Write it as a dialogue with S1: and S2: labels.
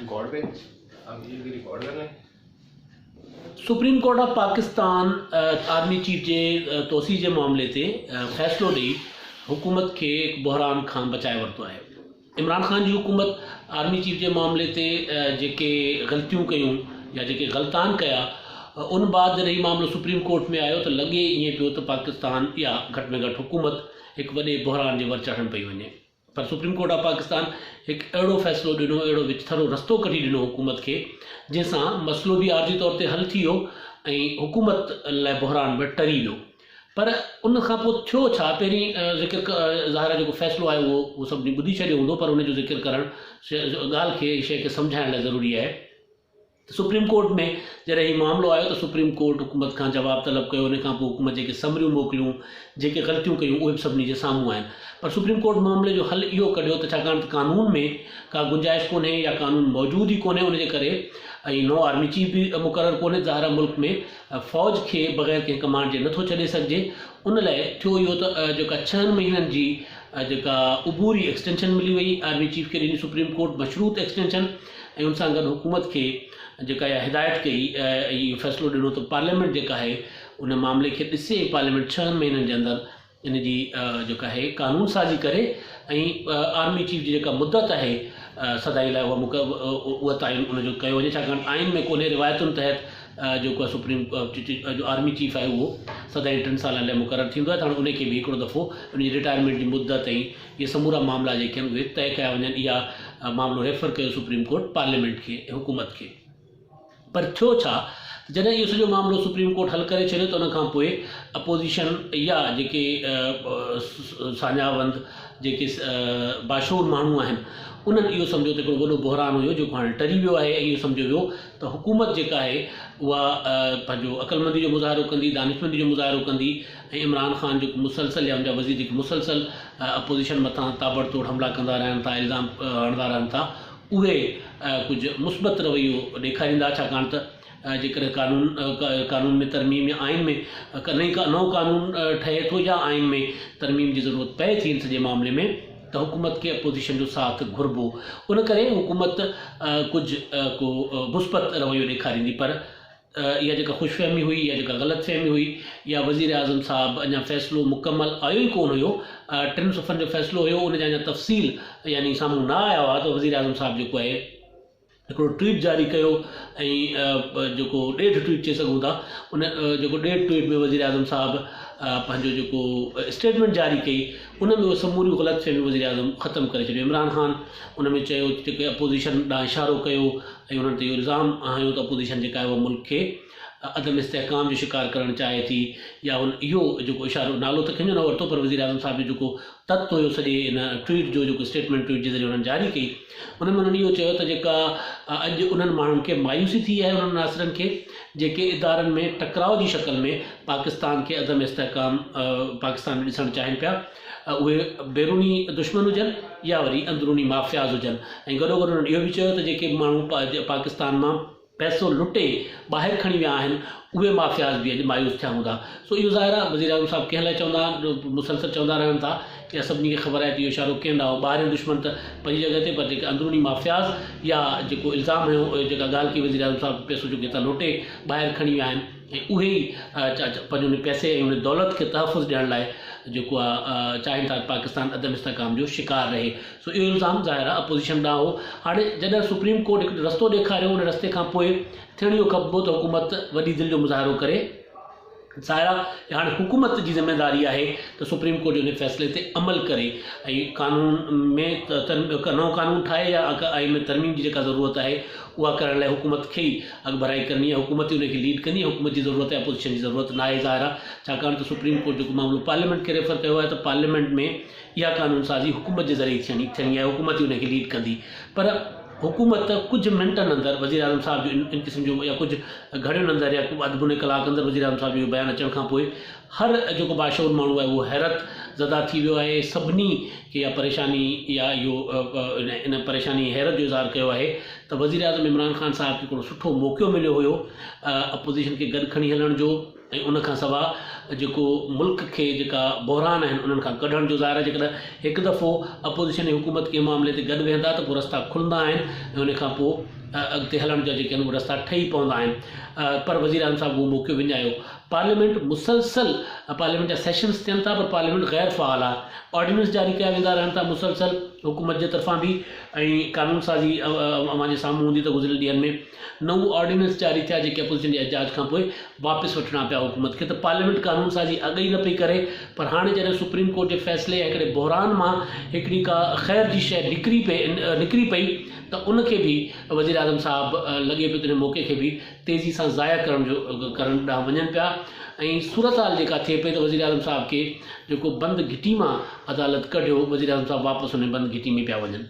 S1: Record पे आप ये record कर लें।
S2: Supreme Court of Pakistan army chief जे तोसी जे मामले ते फ़ैसिलो ॾेई हुकूमत खे हिकु बहरान खां बचाए वरितो आहे। इमरान ख़ान जी हुकूमत आर्मी चीफ जे मामले ते जेके ग़लतियूं कयूं या जेके ग़लतान कया उन बाद जॾहिं हीउ मामिलो सुप्रीम कोर्ट में आयो त लॻे ईअं पियो त पाकिस्तान या घटि में घटि हुकूमत हिकु वॾे बहरान जे वर चढ़णु पई वञे। पर सुप्रीम कोर्ट ऑफ पाकिस्तान हिकु अहिड़ो फ़ैसिलो ॾिनो, अहिड़ो विचथरो रस्तो कढी ॾिनो हुकूमत खे, जंहिंसां मसइलो बि आर्जी तौर ते हल थी वियो ऐं हुकूमत लाइ बहरान बि टरी वियो। पर उन खां पोइ थियो छा, पहिरीं ज़िक्र ज़ाहिर जेको फ़ैसिलो आहे उहो सभिनी ॿुधी छॾियो हूंदो, पर उनजो ज़िक्र करणु ॻाल्हि खे शइ खे सम्झाइण लाइ ज़रूरी आहे। सुप्रीम कोर्ट में जॾहिं हीउ मामिलो आयो त सुप्रीम कोर्ट हुकूमत खां जवाबु तलब कयो। उन खां पोइ हुकूमत जेके समरियूं मोकिलियूं, जेके ग़लतियूं कयूं, उहे बि सभिनी जे साम्हूं आहिनि। पर सुप्रीम कोर्ट मामले जो हल इहो कढियो त छाकाणि त कानून में का गुंजाइश कोन्हे या कानून मौजूदु ई कोन्हे, उनजे करे ऐं नओं आर्मी चीफ बि मुक़ररु कोन्हे, ज़ाहिर मुल्क में फ़ौज खे बग़ैर कंहिं कमांड जे नथो छॾे सघिजे। उन लाइ थियो इहो त जेका 6 महीननि जी जेका उबूरी एक्सटेंशन मिली वई आर्मी चीफ खे ॾिनी सुप्रीम कोर्ट, मशरूत एक्सटेंशन, ऐं उन सां गॾु हुकूमत खे जेका इहा हिदायत कई, इहो फ़ैसिलो ॾिनो त पार्लियामेंट जेका आहे उन मामले खे ॾिसे, पार्लियामेंट 6 महीननि जे अंदरि इन जी जेका आहे कानून साज़ी करे ऐं आर्मी चीफ जी जेका मुदत आहे सदाई लाइ उहा ताईं उनजो कयो वञे। छाकाणि आइन में कोन्हे, रिवायतुनि तहत जेको आहे सुप्रीम जो आर्मी चीफ आहे उहो सदाई 3 सालनि लाइ मुक़ररु थींदो आहे। त उनखे बि हिकिड़ो दफ़ो उनजी रिटायरमेंट जी मुदत ऐं इहे समूरा मामला जेके आहिनि उहे तइ कया वञनि। इहा मामिलो रेफर कयो सुप्रीम कोर्ट पार्लियामेंट खे, हुकूमत खे। पर थियो छा, जॾहिं इहो सॼो मामिलो सुप्रीम कोर्ट हल करे छॾियो त उन खां पोइ अपोज़िशन या जेके साञावंद जेके बाशूर माण्हू आहिनि उन्हनि इहो सम्झो त हिकिड़ो वॾो बहरान हुयो जेको हाणे टरी वियो आहे। ऐं इहो सम्झो वियो त हुकूमत जेका आहे उहा पंहिंजो अक़लमंदी जो मुज़ाहिरो कंदी, दानिशमंदी जो मुज़ाहिरो कंदी, ऐं इमरान ख़ान जेको मुसलसल या उनजा वज़ीर जेके मुसलसल अपोज़िशन मथां ताबड़तोड़ हमला कंदा रहनि था, इल्ज़ाम हणंदा रहनि था, उहे कुझु मुस्बत रवैयो ॾेखारींदा। छाकाणि त जेकर कानून में तरमीम या आइन में नओं कानून ठहे थो या आइन में तरमीम जी ज़रूरत पए थी इन सॼे मामले में, त हुकूमत खे अपोज़िशन जो साथ घुरिबो। उन करे हुकूमत कुझु को मुस्बत रवैयो ॾेखारींदी। पर इहा जेका ख़ुशफ़हमी हुई या जेका ग़लतफ़हमी हुई, या वज़ीर आज़म साहबु अञा फ़ैसिलो मुकमल आयो ई कोन हुयो, 3 सुफ़नि जो फ़ैसिलो हुयो, उनजा अञा तफ़सील यानी साम्हूं न आया हुआ, त वज़ीर आज़म साहबु जेको आहे हिकिड़ो ट्वीट जारी कयो ऐं जेको ॾेढ ट्वीट चई सघूं था, उन जेको ॾेढ ट्वीट में वज़ीर आज़म साहबु पंहिंजो जेको स्टेटमेंट जारी कई, उन में उहे समूरियूं ग़लतफ़हमियूं वज़ीर आज़म ख़तमु करे छॾियो। इमरान ख़ान उन में चयो, जेके अपोज़िशन ॾांहुं इशारो कयो ऐं उन्हनि ते इहो इल्ज़ाम हयो त अपोज़िशन जेका आहे उहा मुल्क खे अदम इस्तेहकाम जो शिकार करणु चाहे थी, या उन इहो जेको इशारो नालो त कंहिंजो न वरितो, पर वज़ीर आज़म साहब जो जेको तत्व हुयो सॼे इन ट्वीट जो जेको स्टेटमेंट ट्वीट जे ज़रिए उन्हनि जारी कई, उन में उन्हनि इहो चयो त जेका अॼु उन्हनि माण्हुनि खे मायूसी थी आहे, उन्हनि नासरनि खे जेके इदारनि में टकराव जी शक्ल में पाकिस्तान खे अदम इस्तेहकाम पाकिस्तान में ॾिसणु चाहिनि पिया, उहे बैरूनी दुश्मन हुजनि या वरी अंदरूनी माफ़ियाज़ हुजनि। ऐं गॾोगॾु उन्हनि इहो बि चयो त जेके माण्हू पाकिस्तान मां पैसो लुटे ॿाहिरि खणी विया आहिनि, उहे माफ़ियाज़ बि अॼु मायूस थिया हूंदा। सो इहो ज़ाहिर आहे वज़ीर आज़म साहब कंहिं लाइ चवंदा, मुसलसल चवंदा रहनि था कि सभिनी खे ख़बर आहे त इहो इशारो कंहिं ॾांहुं, ॿाहिरियों दुश्मन त पंहिंजी जॻह ते, पर जेके अंदरूनी माफ़ियाज़ या जेको इल्ज़ाम हुयो, जेका ॻाल्हि कई वज़ीर आज़म साहब पैसो जेके हितां लुटे ॿाहिरि खणी विया आहिनि, ऐं उहे ई पंहिंजे उन पैसे ऐं उन दौलत खे तहफ़ुज़ ॾियण लाइ जेको आहे चाहिनि था पाकिस्तान अदम इस्तेहकाम जो शिकार रहे। सो इहो इल्ज़ाम ज़ाहिर आहे अपोज़िशन ॾांहुं हो। हाणे जॾहिं सुप्रीम कोर्ट हिकु रस्तो ॾेखारियो, उन रस्ते खां पोइ थियणु इहो खपंदो त हुकूमत वॾी दिलि जो मुज़ाहिरो करे। ज़ाहिर आहे हाणे हुकूमत जी ज़िम्मेदारी आहे त सुप्रीम कोर्ट जे उन फ़ैसिले ते अमल करे ऐं कानून में नओं कानून ठाहे या आइन में तरमीम जी जेका ज़रूरत आहे उहा करण लाइ हुकूमत खे ई अॻुभराई करणी आहे, हुकूमत ई उनखे लीड कंदी। हुकूमत जी ज़रूरत आहे, अपोज़िशन जी ज़रूरत न आहे। ज़ाहिर आहे छाकाणि त सुप्रीम कोर्ट जेको मामिलो पार्लियामेंट खे रेफर कयो आहे, त पार्लियामेंट में इहा कानून साज़ी हुकूमत जे ज़रिए थियणी आहे, हुकूमत ई उनखे लीड कंदी। पर हुकूमत कुझु मिंटनि अंदरि वज़ीर आज़म साहब जो इन क़िस्म जो या कुझु घड़ियुनि अंदरि या अधु मुने कलाक अंदरि वज़ीर आज़म साहब जो बयानु अचण खां पोइ हर जेको बाशूर माण्हू आहे उहो हैरत ज़दा थी वियो आहे। सभिनी की इहा परेशानी या इहो इन परेशानी हैरत जो इज़हार कयो आहे त वज़ीर आज़म इमरान ख़ान साहिब खे हिकिड़ो सुठो मौक़ो मिलियो हुयो अपोज़िशन खे गॾु खणी हलण जो ऐं उनखां सवाइ जेको मुल्क खे जेका बहरान आहिनि उन्हनि खां कढण जो ज़ाहिर आहे जेकॾहिं हिकु दफ़ो अपोज़िशन ऐं हुकूमत कंहिं मामले ते गॾु वेहंदा त पोइ रस्ता खुलंदा आहिनि ऐं उनखां पोइ अॻिते हलण जा जेके आहिनि उहे रस्ता ठही पवंदा आहिनि पर वज़ीर आज़म साहिबु उहो मौक़ो विञायो पार्लियामेंट मुसलसल पार्लियामेंट जा सेशन्स थियनि था पर पार्लियामेंट गैर फ़ाल आहे ऑर्डिनेंस जारी कया वेंदा रहनि था मुसलसल हुकूमत जे तरफ़ां बि ऐं कानून साज़ी अवां जे साम्हूं हूंदी त गुज़िरियल ॾींहंनि में नऊं ऑर्डिनेंस जारी थिया जेके अपोज़िशन जे एहतजाज खां पोइ वापसि वठणा पिया हुकूमत खे त पार्लियामेंट कानून साज़ी अॻु ई न पई करे पर हाणे जॾहिं सुप्रीम कोर्ट जे फ़ैसिले या हिकिड़े बहरान मां हिकिड़ी का ख़ैर जी शइ निकिरी पई त उनखे बि वज़ीर आज़म साहिबु लॻे पियो त इन मौक़े खे बि तेज़ी सां ज़ाया करण ॾांहुं वञनि पिया ऐं सूरत हाल जेका थिए पई त वज़ीर आज़म साहिब खे जेको बंदि घिटी मां अदालत कढियो वज़ीर आज़म साहिबु वापसि उन बंदि घिटी में पिया वञनि।